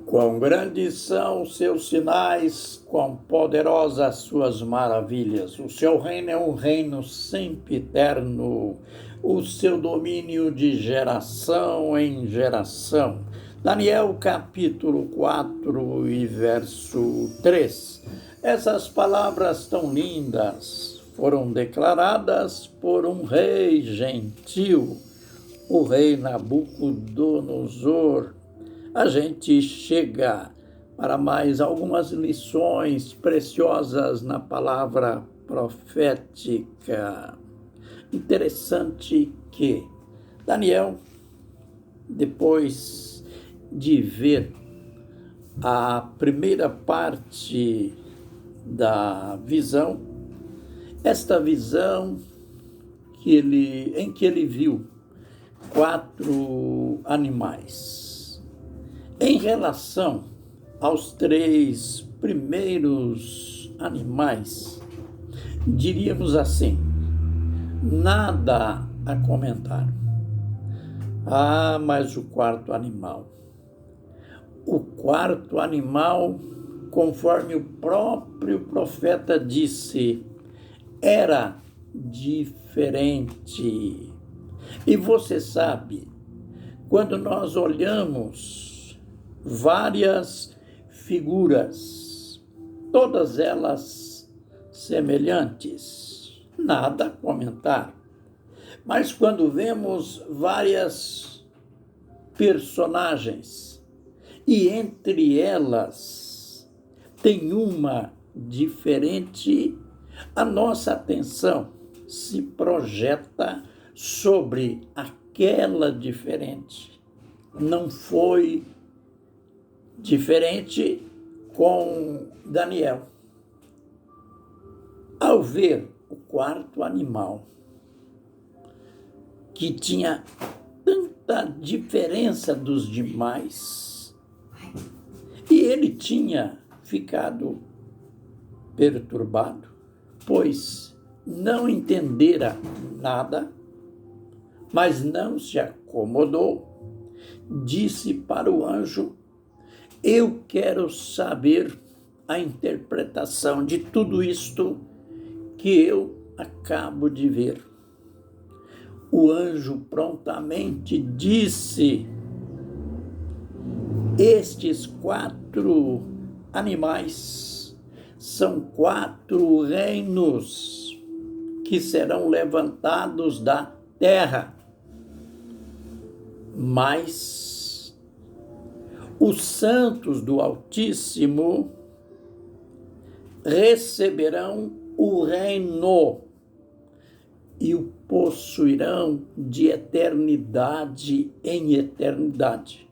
Quão grandes são os seus sinais, quão poderosas suas maravilhas. O seu reino é um reino sempiterno, o seu domínio de geração em geração. Daniel capítulo 4 e verso 3. Essas palavras tão lindas foram declaradas por um rei gentil, o rei Nabucodonosor. A gente chega para mais algumas lições preciosas na palavra profética. Interessante que Daniel, depois de ver a primeira parte da visão, esta visão em que ele viu 4 animais. Em relação aos 3 primeiros animais, diríamos assim, nada a comentar. Mas o 4º animal. O 4º animal, conforme o próprio profeta disse, era diferente. E você sabe, quando nós olhamos várias figuras, todas elas semelhantes, nada a comentar. Mas quando vemos várias personagens, e entre elas tem uma diferente, a nossa atenção se projeta sobre aquela diferente. Não foi diferente com Daniel. Ao ver o 4º animal, que tinha tanta diferença dos demais, e ele tinha ficado perturbado, pois não entendera nada, mas não se acomodou, disse para o anjo: eu quero saber a interpretação de tudo isto que eu acabo de ver. O anjo prontamente disse: estes 4 animais são 4 reinos que serão levantados da terra, mas os santos do Altíssimo receberão o reino e o possuirão de eternidade em eternidade.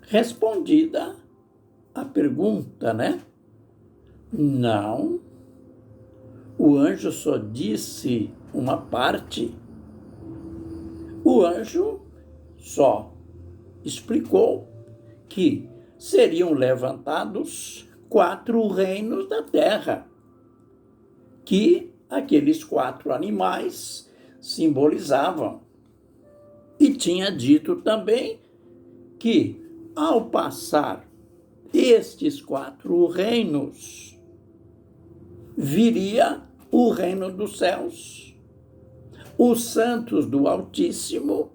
Respondida a pergunta, né? Não, o anjo só disse uma parte. O anjo só explicou que seriam levantados 4 reinos da terra, que aqueles 4 animais simbolizavam. E tinha dito também que, ao passar estes 4 reinos, viria o reino dos céus. Os santos do Altíssimo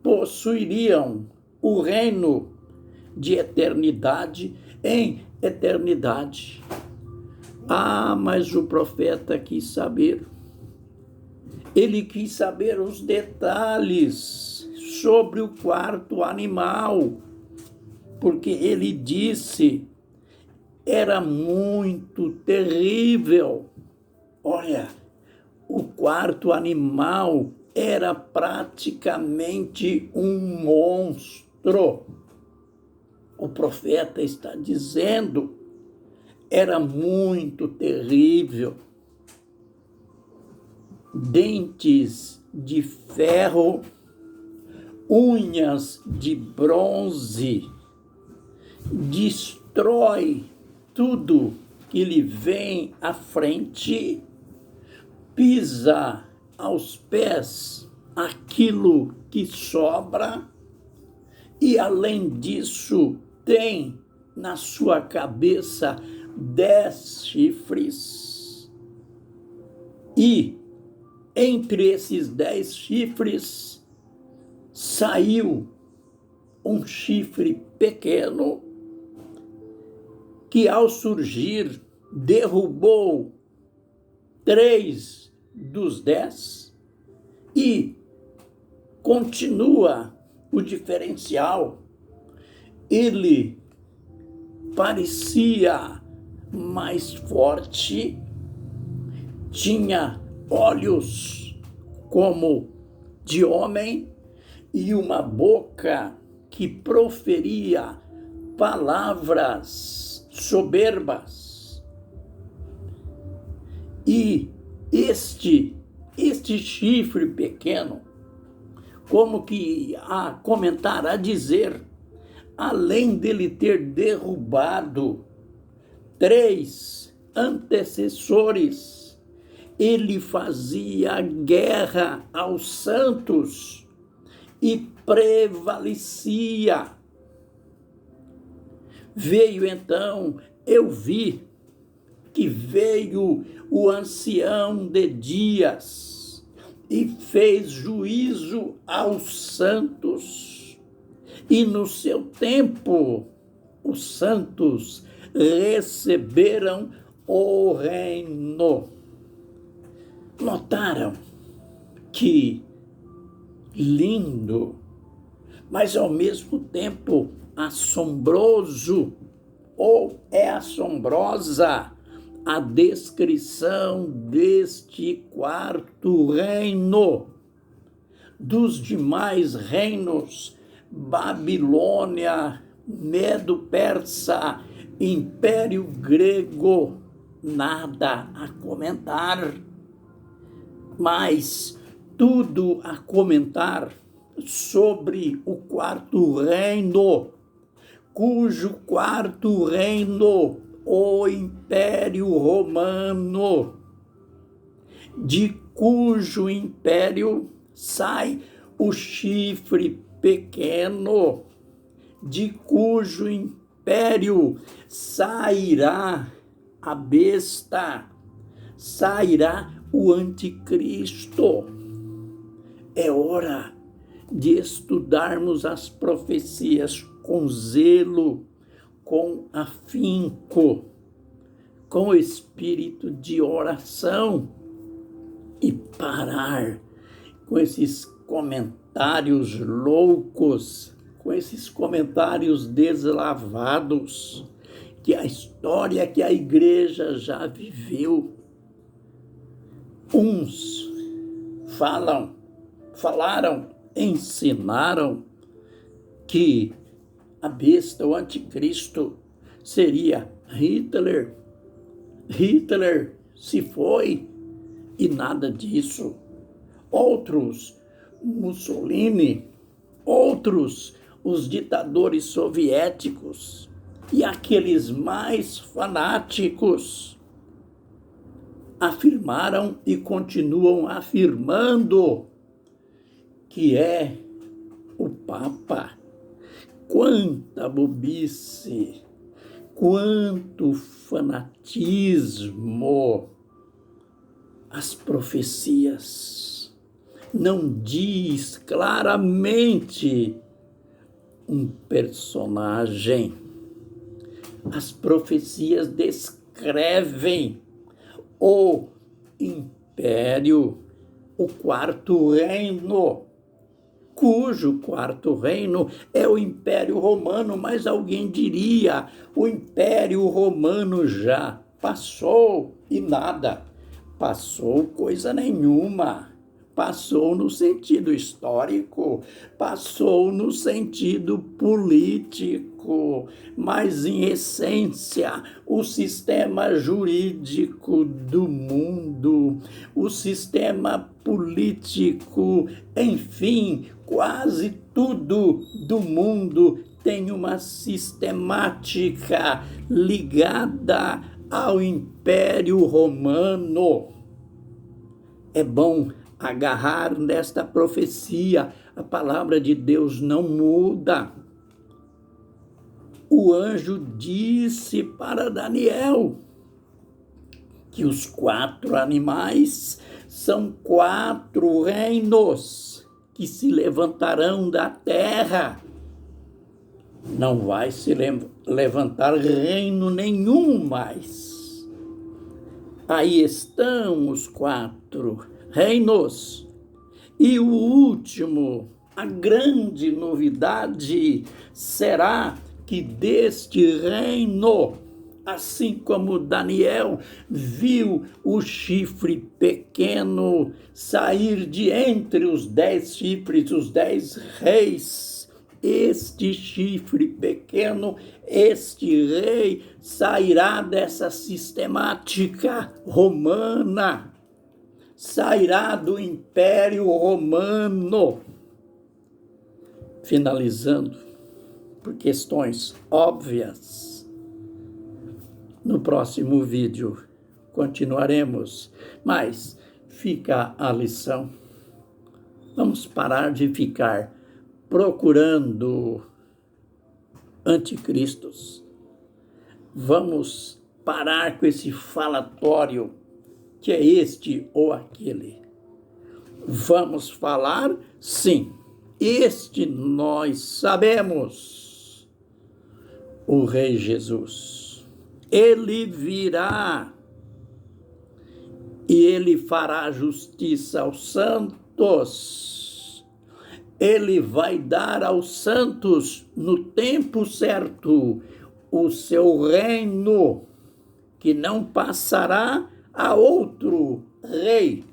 possuiriam o reino de eternidade em eternidade. Mas o profeta quis saber. Ele quis saber os detalhes sobre o 4º animal, porque ele disse, era muito terrível. Olha, o 4º animal era praticamente um monstro. O profeta está dizendo, era muito terrível. Dentes de ferro, unhas de bronze, destrói tudo que lhe vem à frente, pisa aos pés aquilo que sobra, e além disso tem na sua cabeça 10 chifres. E entre esses 10 chifres saiu um chifre pequeno que, ao surgir, derrubou 3 dos 10 e continua o diferencial. Ele parecia mais forte, tinha olhos como de homem e uma boca que proferia palavras soberbas. E este chifre pequeno, como que a comentar, a dizer, além dele ter derrubado 3 antecessores, ele fazia guerra aos santos e prevalecia. Veio então, eu vi que veio o ancião de dias e fez juízo aos santos. E no seu tempo, os santos receberam o reino. Notaram que lindo, mas ao mesmo tempo assombroso, ou é assombrosa a descrição deste quarto reino. Dos demais reinos, Babilônia, Medo-Persa, Império Grego, nada a comentar, mas tudo a comentar sobre o quarto reino, cujo quarto reino, o Império Romano, de cujo império sai o chifre pequeno, de cujo império sairá a besta, sairá o anticristo. É hora de estudarmos as profecias com zelo, com afinco, com espírito de oração e parar com esses comentários loucos, com esses comentários deslavados, que a história que a igreja já viveu. Uns falaram, ensinaram que a besta, o anticristo, seria Hitler. Hitler se foi e nada disso. Outros, Mussolini, outros, os ditadores soviéticos e aqueles mais fanáticos afirmaram e continuam afirmando que é o Papa. Quanta bobice, quanto fanatismo! As profecias não diz claramente um personagem. As profecias descrevem o império, o quarto reino, cujo quarto reino é o Império Romano, mas alguém diria, o Império Romano já passou e nada. Passou coisa nenhuma. Passou no sentido histórico, passou no sentido político, mas em essência, o sistema jurídico do mundo, o sistema político, enfim, quase tudo do mundo tem uma sistemática ligada ao Império Romano. É bom agarrar nesta profecia. A palavra de Deus não muda. o anjo disse para Daniel que os 4 animais são 4 reinos que se levantarão da terra. Não vai se levantar reino nenhum mais. Aí estão os 4 reinos. E o último, a grande novidade, será que deste reino, assim como Daniel viu o chifre pequeno sair de entre os 10 chifres, os 10 reis, este chifre pequeno, este rei, sairá dessa sistemática romana, sairá do Império Romano. Finalizando, por questões óbvias, no próximo vídeo continuaremos, mas fica a lição. Vamos parar de ficar procurando anticristos. Vamos parar com esse falatório que é este ou aquele. Vamos falar, sim, este nós sabemos, o Rei Jesus. Ele virá e ele fará justiça aos santos. Ele vai dar aos santos, no tempo certo, o seu reino, que não passará a outro rei.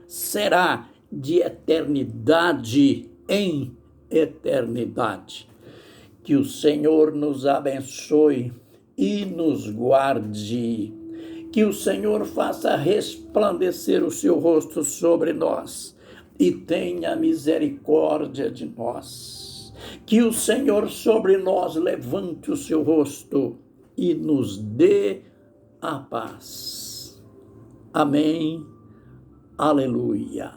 Será de eternidade em eternidade. Que o Senhor nos abençoe e nos guarde. Que o Senhor faça resplandecer o seu rosto sobre nós e tenha misericórdia de nós. Que o Senhor sobre nós levante o seu rosto e nos dê a paz. Amém. Aleluia.